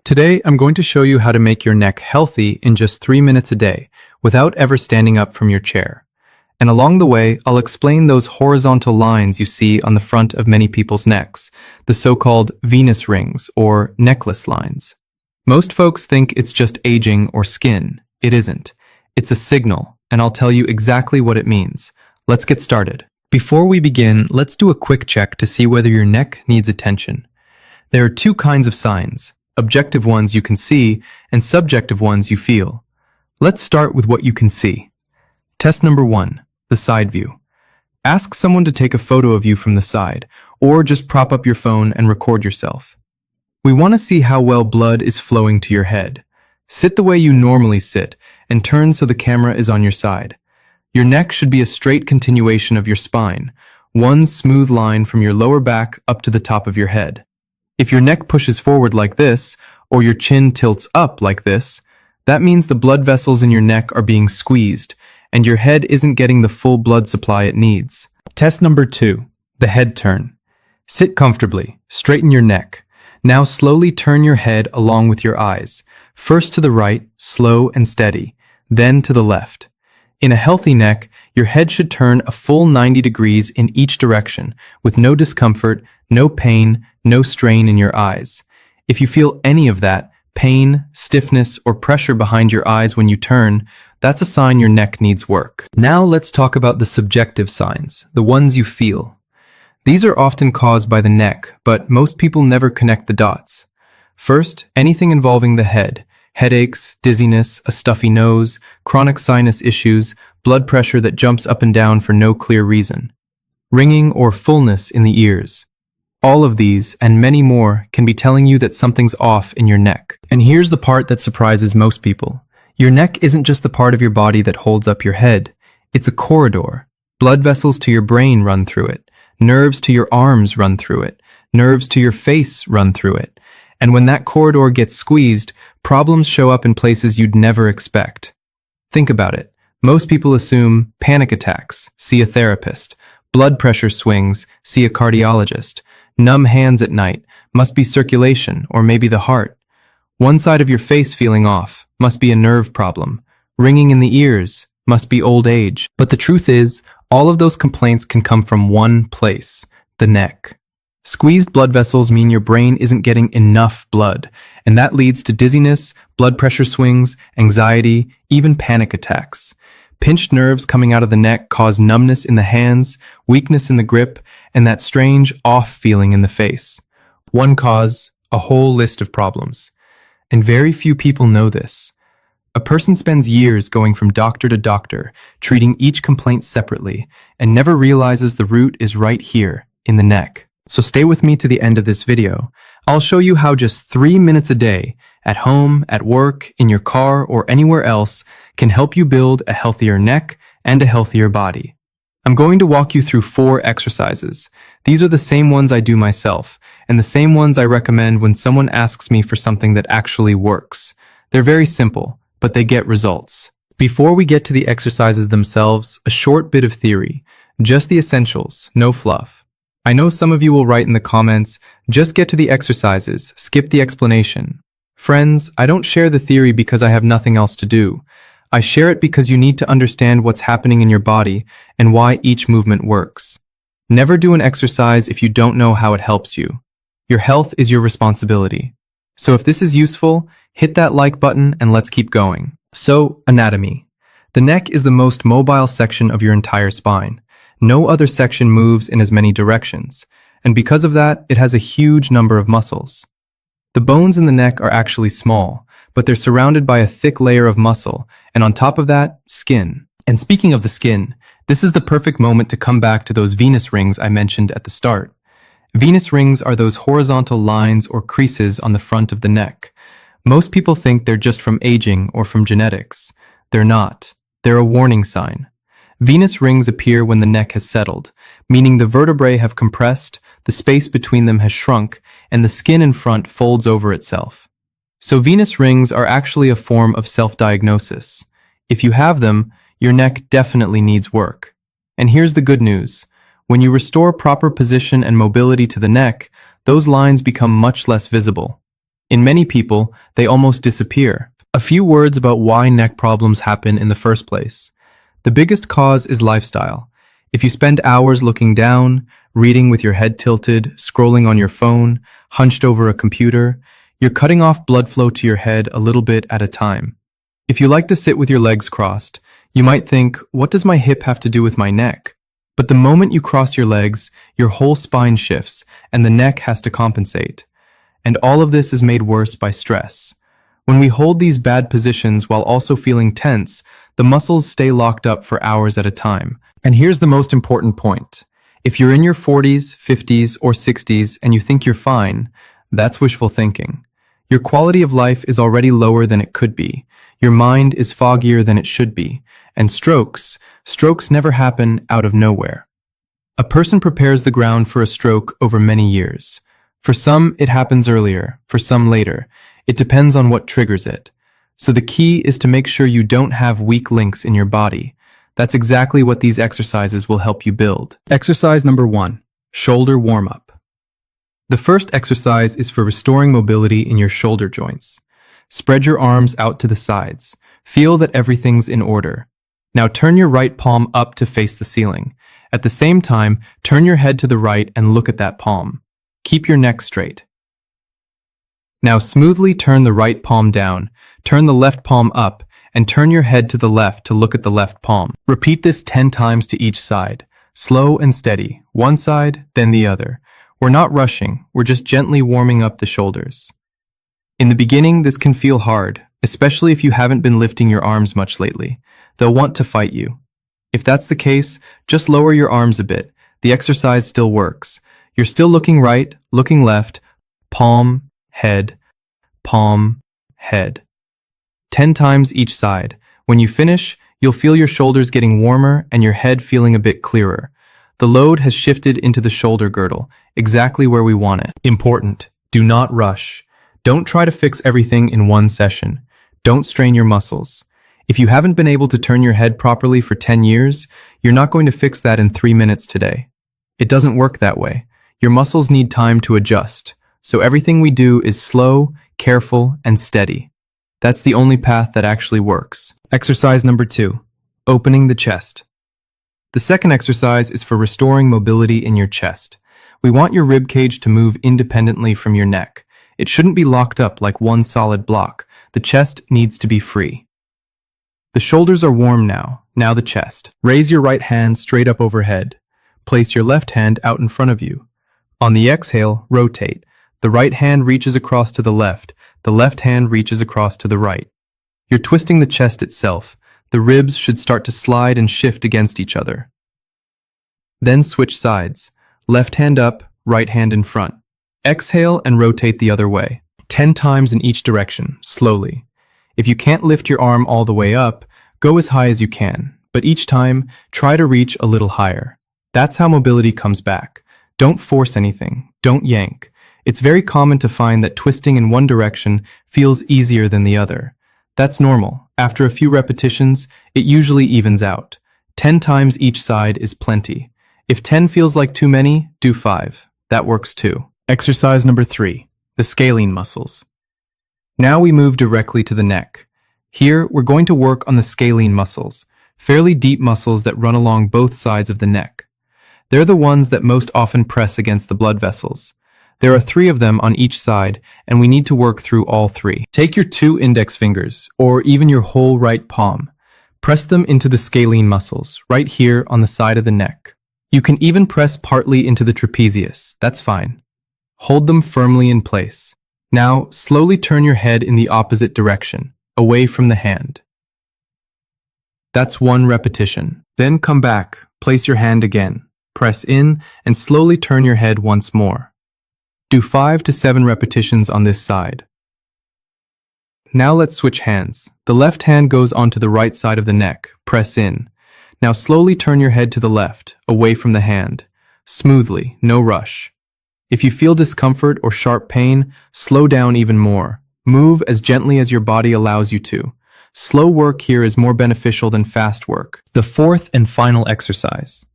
Today, I'm going to show you how to make your neck healthy in just 3 minutes a day without ever standing up from your chair. And along the way, I'll explain those horizontal lines you see on the front of many people's necks, the so-called Venus rings or necklace lines. Most folks think it's just aging or skin. It isn't. It's a signal, and I'll tell you exactly what it means. Let's get started. Before we begin, let's do a quick check to see whether your neck needs attention. There are two kinds of signs: objective ones you can see, and subjective ones you feel. Let's start with what you can see. Test number 1, the side view. Ask someone to take a photo of you from the side, or just prop up your phone and record yourself. We want to see how well blood is flowing to your head. Sit the way you normally sit, and turn so the camera is on your side. Your neck should be a straight continuation of your spine, one smooth line from your lower back up to the top of your head. If your neck pushes forward like this, or your chin tilts up like this, that means the blood vessels in your neck are being squeezed, and your head isn't getting the full blood supply it needs. Test number 2, the head turn. Sit comfortably, straighten your neck. Now slowly turn your head along with your eyes, first to the right, slow and steady, then to the left. In a healthy neck, your head should turn a full 90 degrees in each direction, with no discomfort, no pain, no strain in your eyes. If you feel any of that, pain, stiffness, or pressure behind your eyes when you turn, that's a sign your neck needs work. Now let's talk about the subjective signs, the ones you feel. These are often caused by the neck, but most people never connect the dots. First, anything involving the head: headaches, dizziness, a stuffy nose, chronic sinus issues, blood pressure that jumps up and down for no clear reason, ringing or fullness in the ears. All of these, and many more, can be telling you that something's off in your neck. And here's the part that surprises most people. Your neck isn't just the part of your body that holds up your head. It's a corridor. Blood vessels to your brain run through it. Nerves to your arms run through it. Nerves to your face run through it. And when that corridor gets squeezed, problems show up in places you'd never expect. Think about it. Most people assume panic attacks, see a therapist. Blood pressure swings, see a cardiologist. Numb hands at night, must be circulation or maybe the heart. One side of your face feeling off, must be a nerve problem. Ringing in the ears, must be old age. But the truth is, all of those complaints can come from one place: the neck. Squeezed blood vessels mean your brain isn't getting enough blood, and that leads to dizziness, blood pressure swings, anxiety, even panic attacks. Pinched nerves coming out of the neck cause numbness in the hands, weakness in the grip, and that strange off feeling in the face. One cause, a whole list of problems. And very few people know this. A person spends years going from doctor to doctor, treating each complaint separately, and never realizes the root is right here, in the neck. So stay with me to the end of this video. I'll show you how just 3 minutes a day, at home, at work, in your car, or anywhere else, can help you build a healthier neck and a healthier body. I'm going to walk you through 4 exercises. These are the same ones I do myself, and the same ones I recommend when someone asks me for something that actually works. They're very simple, but they get results. Before we get to the exercises themselves, a short bit of theory. Just the essentials, no fluff. I know some of you will write in the comments, just get to the exercises, skip the explanation. Friends, I don't share the theory because I have nothing else to do. I share it because you need to understand what's happening in your body and why each movement works. Never do an exercise if you don't know how it helps you. Your health is your responsibility. So if this is useful, hit that like button and let's keep going. So, anatomy. The neck is the most mobile section of your entire spine. No other section moves in as many directions, and because of that, it has a huge number of muscles. The bones in the neck are actually small, but they're surrounded by a thick layer of muscle, and on top of that, skin. And speaking of the skin, this is the perfect moment to come back to those Venus rings I mentioned at the start. Venus rings are those horizontal lines or creases on the front of the neck. Most people think they're just from aging or from genetics. They're not. They're a warning sign. Venus rings appear when the neck has settled, meaning the vertebrae have compressed, the space between them has shrunk, and the skin in front folds over itself. So Venus rings are actually a form of self-diagnosis. If you have them, your neck definitely needs work. And here's the good news. When you restore proper position and mobility to the neck, those lines become much less visible. In many people, they almost disappear. A few words about why neck problems happen in the first place. The biggest cause is lifestyle. If you spend hours looking down, reading with your head tilted, scrolling on your phone, hunched over a computer, you're cutting off blood flow to your head a little bit at a time. If you like to sit with your legs crossed, you might think, what does my hip have to do with my neck? But the moment you cross your legs, your whole spine shifts, and the neck has to compensate. And all of this is made worse by stress. When we hold these bad positions while also feeling tense, the muscles stay locked up for hours at a time. And here's the most important point. If you're in your 40s, 50s, or 60s and you think you're fine, that's wishful thinking. Your quality of life is already lower than it could be. Your mind is foggier than it should be. And strokes never happen out of nowhere. A person prepares the ground for a stroke over many years. For some, it happens earlier, for some later. It depends on what triggers it. So the key is to make sure you don't have weak links in your body. That's exactly what these exercises will help you build. Exercise number 1, shoulder warm-up. The first exercise is for restoring mobility in your shoulder joints. Spread your arms out to the sides. Feel that everything's in order. Now turn your right palm up to face the ceiling. At the same time, turn your head to the right and look at that palm. Keep your neck straight. Now smoothly turn the right palm down, turn the left palm up, and turn your head to the left to look at the left palm. Repeat this 10 times to each side. Slow and steady. One side, then the other. We're not rushing, we're just gently warming up the shoulders. In the beginning, this can feel hard, especially if you haven't been lifting your arms much lately. They'll want to fight you. If that's the case, just lower your arms a bit. The exercise still works. You're still looking right, looking left, palm, head, palm, head. 10 times each side. When you finish, you'll feel your shoulders getting warmer and your head feeling a bit clearer. The load has shifted into the shoulder girdle, exactly where we want it. Important. Do not rush. Don't try to fix everything in one session. Don't strain your muscles. If you haven't been able to turn your head properly for 10 years, you're not going to fix that in 3 minutes today. It doesn't work that way. Your muscles need time to adjust. So everything we do is slow, careful, and steady. That's the only path that actually works. Exercise number 2, opening the chest. The second exercise is for restoring mobility in your chest. We want your rib cage to move independently from your neck. It shouldn't be locked up like one solid block. The chest needs to be free. The shoulders are warm now. Now the chest. Raise your right hand straight up overhead. Place your left hand out in front of you. On the exhale, rotate. The right hand reaches across to the left hand reaches across to the right. You're twisting the chest itself. The ribs should start to slide and shift against each other. Then switch sides. Left hand up, right hand in front. Exhale and rotate the other way. 10 times in each direction, slowly. If you can't lift your arm all the way up, go as high as you can, but each time, try to reach a little higher. That's how mobility comes back. Don't force anything. Don't yank. It's very common to find that twisting in one direction feels easier than the other. That's normal. After a few repetitions, it usually evens out. 10 times each side is plenty. If 10 feels like too many, do 5. That works too. Exercise number 3, the scalene muscles. Now we move directly to the neck. Here, we're going to work on the scalene muscles, fairly deep muscles that run along both sides of the neck. They're the ones that most often press against the blood vessels. There are 3 of them on each side, and we need to work through all 3. Take your 2 index fingers, or even your whole right palm. Press them into the scalene muscles, right here on the side of the neck. You can even press partly into the trapezius. That's fine. Hold them firmly in place. Now, slowly turn your head in the opposite direction, away from the hand. That's 1 repetition. Then come back, place your hand again. Press in, and slowly turn your head once more. Do 5 to 7 repetitions on this side. Now let's switch hands. The left hand goes onto the right side of the neck. Press in. Now slowly turn your head to the left, away from the hand. Smoothly, no rush. If you feel discomfort or sharp pain, slow down even more. Move as gently as your body allows you to. Slow work here is more beneficial than fast work. The fourth and final exercise,